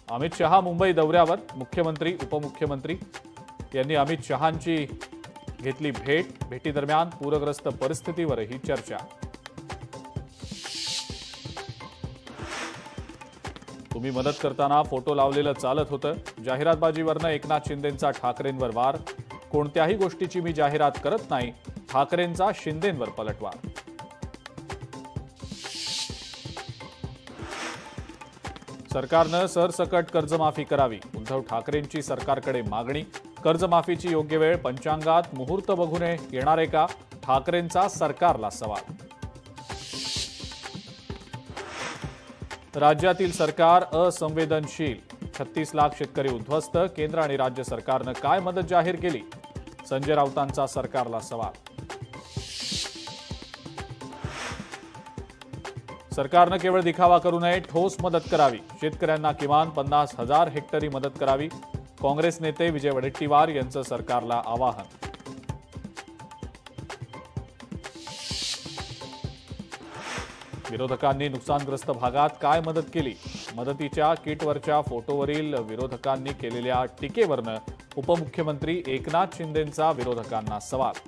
अमित शहा मुंबई दौऱ्यावर, मुख्यमंत्री उपमुख्यमंत्री यांनी अमित शहांची घेतली भेट। भेटीदरम्यान पूरग्रस्त परिस्थितीवरही चर्चा। तुम्ही मदत करताना फोटो लावलेलं चालत होतं। जाहिरातबाजीवरनं एकनाथ शिंदेंचा ठाकरेंवर वार। कोणत्याही गोष्टीची मी जाहिरात करत नाही, ठाकरेंचा शिंदेंवर पलटवार। सरकारनं सरसकट कर्जमाफी करावी, उद्धव ठाकरेंची सरकारकडे मागणी। कर्जमाफीची योग्य वेळ पंचांगात मुहूर्त बघून येणार आहे का, ठाकरेंचा सरकारला सवाल। राज्यातील सरकार असंवेदनशील, 36 लाख शेतकरी उद्ध्वस्त। केंद्र आणि राज्य सरकारनं काय मदत जाहीर केली, संजय राऊतांचा सरकारला सवाल। सरकारनं केवळ दिखावा करू नये, ठोस मदत करावी। शेतकऱ्यांना किमान 50,000 हेक्टरी मदत करावी। काँग्रेस नेते विजय वडेट्टीवार यांचं सरकारला आवाहन। विरोधकांनी नुकसानग्रस्त भागात काय मदत केली, मदतीच्या किटवरच्या फोटोवरील विरोधकांनी केलेल्या टीकेवरनं उपमुख्यमंत्री एकनाथ शिंदेंचा विरोधकांना सवाल।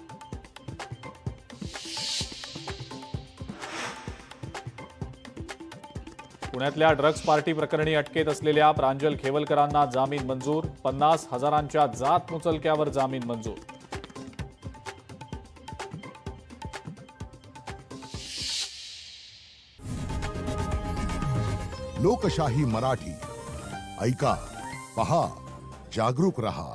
पुण्यातल्या ड्रग्ज पार्टी प्रकरणी अटकेत असलेल्या प्रांजल खेवलकरांना जामीन मंजूर। 50,000च्या जात मुचलक्यावर जामीन मंजूर। लोकशाही मराठी ऐका, पहा, जागरूक रहा।